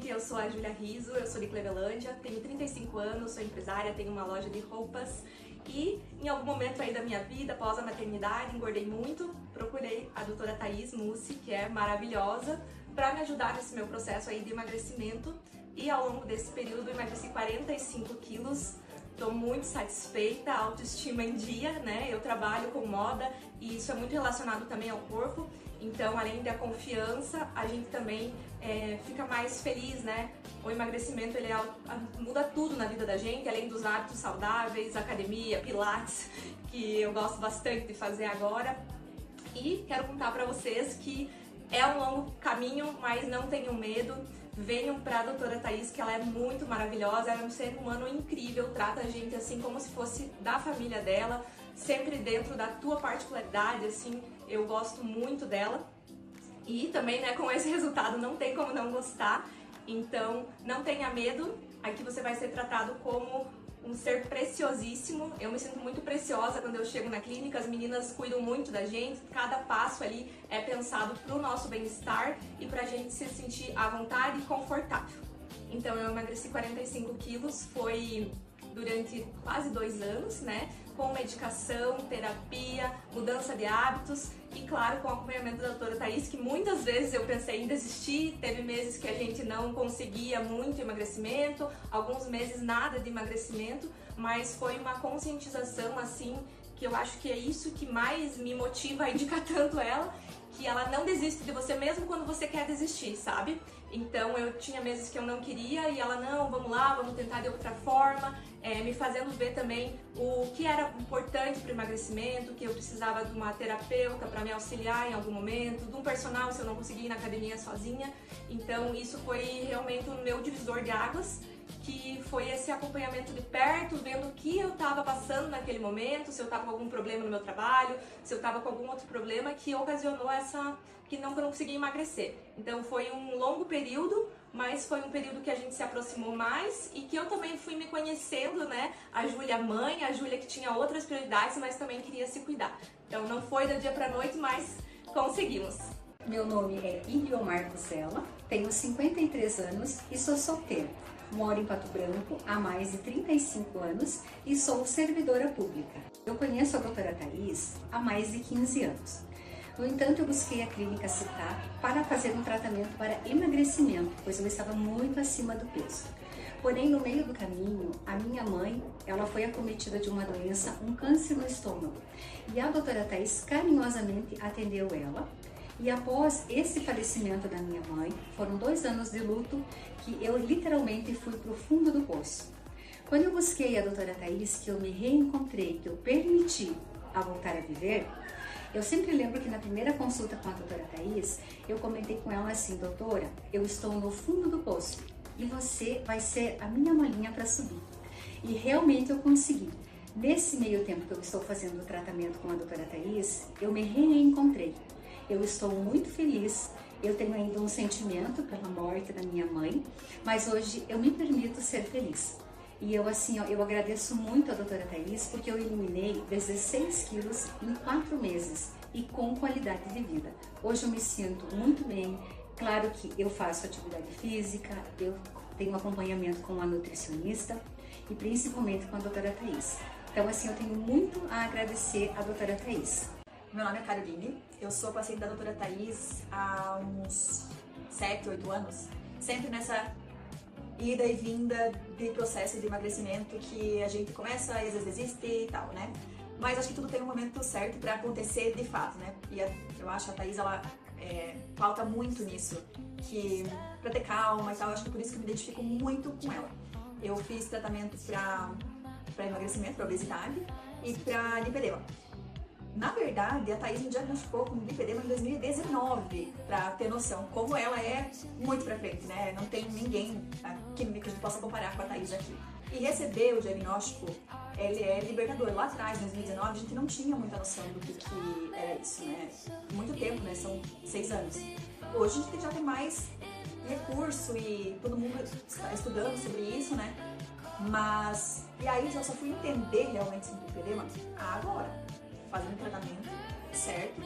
eu sou a Júlia Riso, eu sou de Clevelândia, tenho 35 anos, sou empresária, tenho uma loja de roupas e em algum momento aí da minha vida, após a maternidade, engordei muito, procurei a doutora Thaís Mussi, que é maravilhosa, para me ajudar nesse meu processo aí de emagrecimento e ao longo desse período emagreci 45 quilos. Estou muito satisfeita, autoestima em dia, né? Eu trabalho com moda e isso é muito relacionado também ao corpo. Então, além da confiança, a gente também fica mais feliz, né? O emagrecimento, ele muda tudo na vida da gente, além dos hábitos saudáveis, academia, pilates, que eu gosto bastante de fazer agora. E quero contar pra vocês que é um longo caminho, mas não tenham medo. Venham pra doutora Thaís, que ela é muito maravilhosa, ela é um ser humano incrível, trata a gente assim como se fosse da família dela, sempre dentro da tua particularidade, assim, eu gosto muito dela. E também, né, com esse resultado não tem como não gostar, então não tenha medo, aqui você vai ser tratado como um ser preciosíssimo. Eu me sinto muito preciosa quando eu chego na clínica, as meninas cuidam muito da gente, cada passo ali é pensado pro nosso bem-estar e pra gente se sentir à vontade e confortável. Então eu emagreci 45 quilos, foi durante quase 2 anos, né? Com medicação, terapia, mudança de hábitos e, claro, com o acompanhamento da doutora Thaís, que muitas vezes eu pensei em desistir, teve meses que a gente não conseguia muito emagrecimento, alguns meses nada de emagrecimento, mas foi uma conscientização, assim, que eu acho que é isso que mais me motiva a indicar tanto ela, que ela não desiste de você mesmo quando você quer desistir, sabe? Então eu tinha meses que eu não queria e ela, não, vamos lá, vamos tentar de outra forma, me fazendo ver também o que era importante para o emagrecimento, que eu precisava de uma terapeuta para me auxiliar em algum momento, de um personal se eu não conseguia ir na academia sozinha. Então isso foi realmente o meu divisor de águas, que foi esse acompanhamento de perto, vendo o que eu estava passando naquele momento, se eu estava com algum problema no meu trabalho, se eu estava com algum outro problema que ocasionou que eu não conseguia emagrecer. Então foi um longo período, mas foi um período que a gente se aproximou mais e que eu também fui me conhecendo, né? A Júlia mãe, a Júlia que tinha outras prioridades, mas também queria se cuidar. Então não foi da dia pra noite, mas conseguimos. Meu nome é Iliomar Cosella, tenho 53 anos e sou solteira. Moro em Pato Branco há mais de 35 anos e sou servidora pública. Eu conheço a doutora Thaís há mais de 15 anos. No entanto, eu busquei a clínica Citar para fazer um tratamento para emagrecimento, pois eu estava muito acima do peso. Porém, no meio do caminho, a minha mãe, ela foi acometida de uma doença, um câncer no estômago. E a doutora Thaís carinhosamente atendeu ela. E após esse falecimento da minha mãe, foram 2 anos de luto que eu literalmente fui para o fundo do poço. Quando eu busquei a doutora Thaís, que eu me reencontrei, que eu permiti a voltar a viver, eu sempre lembro que na primeira consulta com a doutora Thaís, eu comentei com ela assim, doutora, eu estou no fundo do poço e você vai ser a minha molinha para subir. E realmente eu consegui. Nesse meio tempo que eu estou fazendo o tratamento com a doutora Thaís, eu me reencontrei. Eu estou muito feliz, eu tenho ainda um sentimento pela morte da minha mãe, mas hoje eu me permito ser feliz. E eu assim, ó, eu agradeço muito a doutora Thaís porque eu eliminei 16 quilos em 4 meses e com qualidade de vida. Hoje eu me sinto muito bem, claro que eu faço atividade física, eu tenho acompanhamento com uma nutricionista e principalmente com a doutora Thaís. Então assim, eu tenho muito a agradecer à doutora Thaís. Meu nome é Caroline, eu sou paciente da doutora Thaís há uns 7, 8 anos, sempre nessa ida e vinda de processo de emagrecimento que a gente começa e às vezes desiste e tal, né? Mas acho que tudo tem um momento certo para acontecer de fato, né? E eu acho que a Thaís, ela pauta muito nisso, que pra ter calma e tal, acho que por isso que eu me identifico muito com ela. Eu fiz tratamento pra emagrecimento, pra obesidade e pra lipedema. Na verdade, a Thaís me diagnosticou com lipedema em 2019, pra ter noção, como ela é muito pra frente, né? Não tem ninguém que a gente possa comparar com a Thaís aqui. E receber o diagnóstico, ele é libertador. Lá atrás, em 2019, a gente não tinha muita noção do que era isso, né? Muito tempo, né? São 6 anos. Hoje a gente já tem mais recurso e todo mundo está estudando sobre isso, né? Mas, e aí eu só fui entender realmente sobre lipedema agora, fazendo o tratamento certo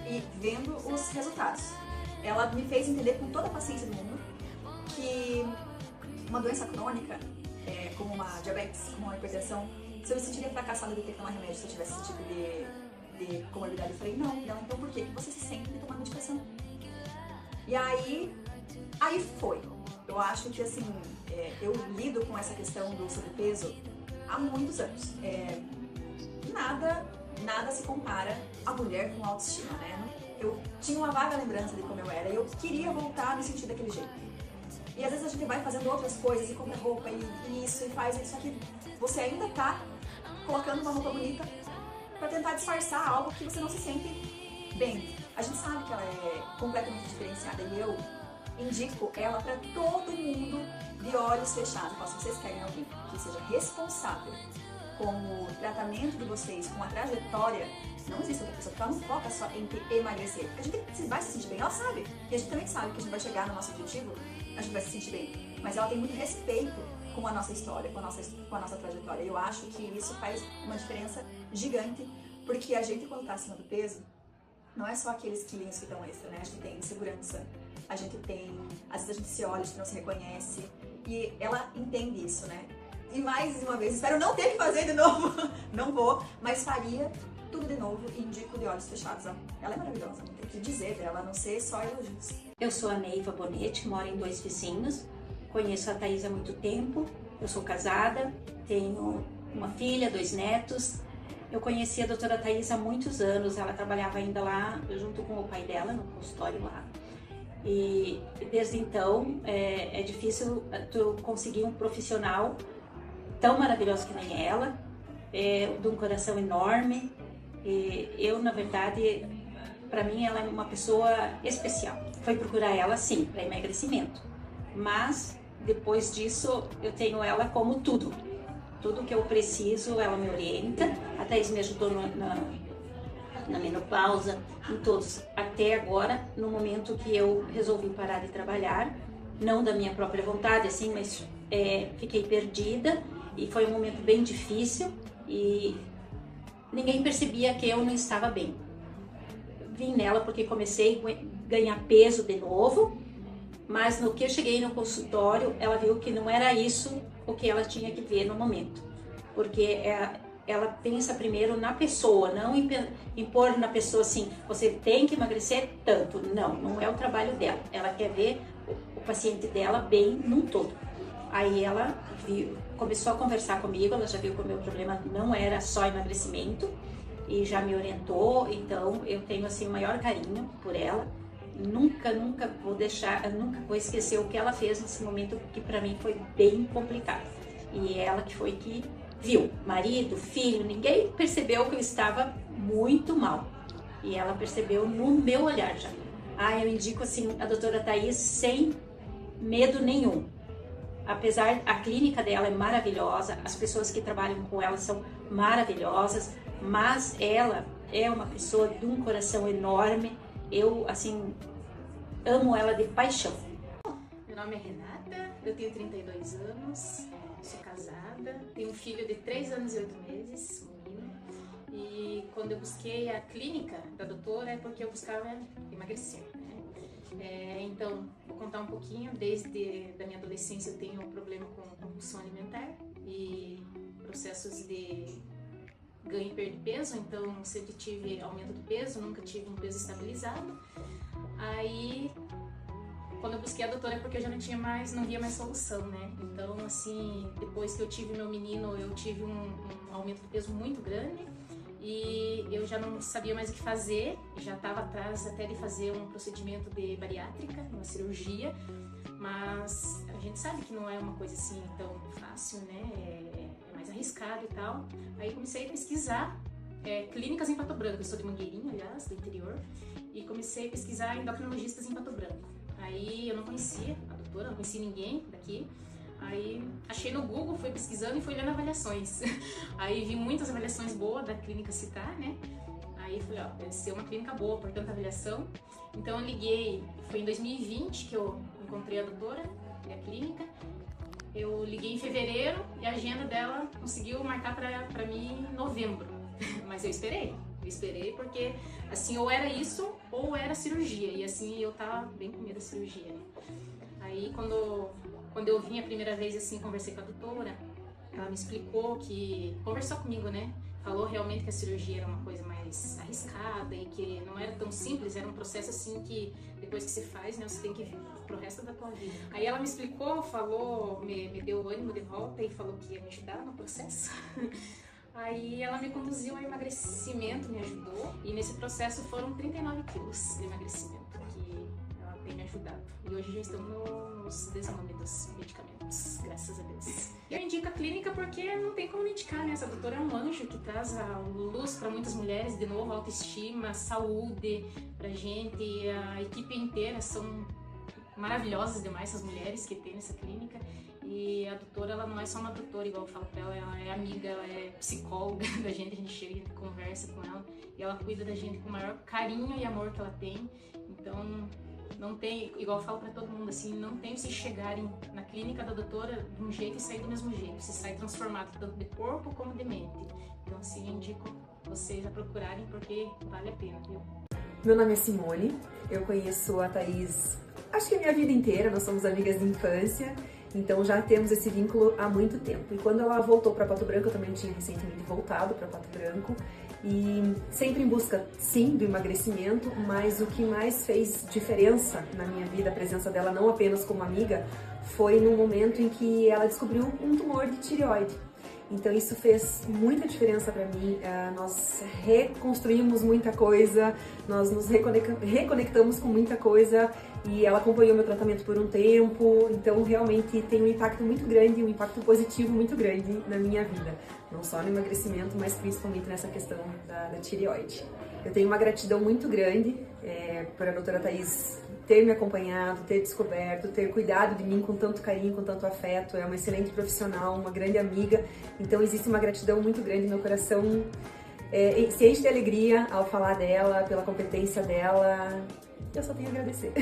e vendo os resultados. Ela me fez entender com toda a paciência do mundo que uma doença crônica, como uma diabetes, como uma hipertensão, se eu me sentiria fracassada de ter que tomar remédio se eu tivesse esse tipo de comorbidade. Eu falei, não, então por que você se sente de tomar medicação? E aí foi. Eu acho que assim, eu lido com essa questão do sobrepeso há muitos anos. Nada se compara a mulher com autoestima, né? Eu tinha uma vaga lembrança de como eu era e eu queria voltar a me sentir daquele jeito. E às vezes a gente vai fazendo outras coisas e compra roupa e isso e faz isso, só que você ainda tá colocando uma roupa bonita pra tentar disfarçar algo que você não se sente bem. A gente sabe que ela é completamente diferenciada e eu indico ela pra todo mundo de olhos fechados. Se vocês querem alguém que seja responsável com o tratamento de vocês, com a trajetória, não existe outra pessoa, porque ela não foca só em emagrecer. Porque a gente vai se sentir bem, ela sabe. E a gente também sabe que a gente vai chegar no nosso objetivo, a gente vai se sentir bem. Mas ela tem muito respeito com a nossa história, com a nossa trajetória. E eu acho que isso faz uma diferença gigante, porque a gente, quando tá acima do peso, não é só aqueles quilinhos que estão extra, né? A gente tem insegurança, a gente tem... Às vezes a gente se olha, a gente não se reconhece. E ela entende isso, né? E mais uma vez, espero não ter que fazer de novo, não vou, mas faria tudo de novo e indico de olhos fechados. Ela é maravilhosa, não tem o que dizer dela, a não ser só elogios. Eu sou a Neiva Bonetti, moro em Dois Vizinhos, conheço a Thaís há muito tempo, eu sou casada, tenho uma filha, 2 netos. Eu conheci a doutora Thaís há muitos anos, ela trabalhava ainda lá junto com o pai dela, no consultório lá. E desde então é difícil tu conseguir um profissional tão maravilhoso que nem ela, de um coração enorme. E eu, na verdade, para mim ela é uma pessoa especial. Foi procurar ela sim, para emagrecimento, mas depois disso eu tenho ela como tudo que eu preciso, ela me orienta. A Thaís me ajudou na menopausa, em todos, até agora, no momento que eu resolvi parar de trabalhar, não da minha própria vontade, assim, mas fiquei perdida e foi um momento bem difícil e ninguém percebia que eu não estava bem. Vim nela porque comecei a ganhar peso de novo, mas no que eu cheguei no consultório, ela viu que não era isso o que ela tinha que ver no momento, porque ela pensa primeiro na pessoa, não impor na pessoa assim, você tem que emagrecer tanto. Não é o trabalho dela. Ela quer ver o paciente dela bem num todo. Aí ela começou a conversar comigo, ela já viu que o meu problema não era só emagrecimento e já me orientou, então eu tenho assim o maior carinho por ela. Nunca vou esquecer o que ela fez nesse momento que para mim foi bem complicado. E ela que foi que viu, marido, filho, ninguém percebeu que eu estava muito mal. E ela percebeu no meu olhar já. Eu indico assim a doutora Thaís sem medo nenhum. Apesar, a clínica dela é maravilhosa, as pessoas que trabalham com ela são maravilhosas, mas ela é uma pessoa de um coração enorme. Eu, assim, amo ela de paixão. Meu nome é Renata, eu tenho 32 anos, sou casada, tenho um filho de 3 anos e 8 meses, um menino. E quando eu busquei a clínica da doutora é porque eu buscava emagrecer, né? Então, vou contar um pouquinho. Desde da minha adolescência eu tenho um problema com compulsão alimentar e processos de ganho e perda de peso, então sempre tive aumento de peso, nunca tive um peso estabilizado. Aí, quando eu busquei a doutora é porque eu já não via mais solução, né? Então, assim, depois que eu tive meu menino, eu tive um aumento de peso muito grande e eu já não sabia mais o que fazer, já estava atrás até de fazer um procedimento de bariátrica, uma cirurgia, mas a gente sabe que não é uma coisa assim tão fácil, né? É mais arriscado e tal. Aí comecei a pesquisar clínicas em Pato Branco. Eu sou de Mangueirinha, aliás, do interior, e comecei a pesquisar endocrinologistas em Pato Branco. Aí eu não conhecia a doutora, não conhecia ninguém daqui. Aí achei no Google, fui pesquisando e fui olhando avaliações. Aí vi muitas avaliações boas da clínica Citar, né? Aí falei, deve ser uma clínica boa por tanta avaliação. Então eu liguei, foi em 2020 que eu encontrei a doutora e a clínica. Eu liguei em fevereiro e a agenda dela conseguiu marcar pra mim em novembro. Mas eu esperei porque assim, ou era isso ou era cirurgia. E assim, eu tava bem com medo da cirurgia, né? Aí quando quando eu vim a primeira vez, assim, conversei com a doutora, ela me explicou conversou comigo, né? Falou realmente que a cirurgia era uma coisa mais arriscada e que não era tão simples, era um processo assim que depois que você faz, né, você tem que vir pro resto da tua vida. Aí ela me explicou, falou, me deu ânimo de volta e falou que ia me ajudar no processo. Aí ela me conduziu ao emagrecimento, me ajudou, e nesse processo foram 39 quilos de emagrecimento que ela tem me ajudado. E hoje já estamos nos desmame dos medicamentos, graças a Deus. Eu indico a clínica porque não tem como indicar, né? Essa doutora é um anjo que traz a luz para muitas mulheres, de novo, autoestima, saúde pra gente, e a equipe inteira são maravilhosas demais, essas mulheres que tem nessa clínica. E a doutora, ela não é só uma doutora, igual eu falo pra ela é amiga, ela é psicóloga da gente, a gente chega e conversa com ela, e ela cuida da gente com o maior carinho e amor que ela tem. Então, não tem, igual eu falo pra todo mundo, assim, não tem vocês chegarem na clínica da doutora de um jeito e sair do mesmo jeito, você sai transformado tanto de corpo como de mente. Então, assim, eu indico vocês a procurarem porque vale a pena, viu? Meu nome é Simone, eu conheço a Thaís, acho que a minha vida inteira, nós somos amigas de infância, então já temos esse vínculo há muito tempo. E quando ela voltou para Pato Branco, eu também tinha recentemente voltado para Pato Branco, e sempre em busca, sim, do emagrecimento, mas o que mais fez diferença na minha vida, a presença dela não apenas como amiga, foi no momento em que ela descobriu um tumor de tireoide. Então isso fez muita diferença para mim, nós reconstruímos muita coisa, nós nos reconectamos com muita coisa e ela acompanhou meu tratamento por um tempo, então realmente tem um impacto muito grande, um impacto positivo muito grande na minha vida, não só no emagrecimento, mas principalmente nessa questão da tireoide. Eu tenho uma gratidão muito grande por a doutora Thaís ter me acompanhado, ter descoberto, ter cuidado de mim com tanto carinho, com tanto afeto. É uma excelente profissional, uma grande amiga. Então existe uma gratidão muito grande no meu coração. Se enche de alegria ao falar dela, pela competência dela. Eu só tenho a agradecer.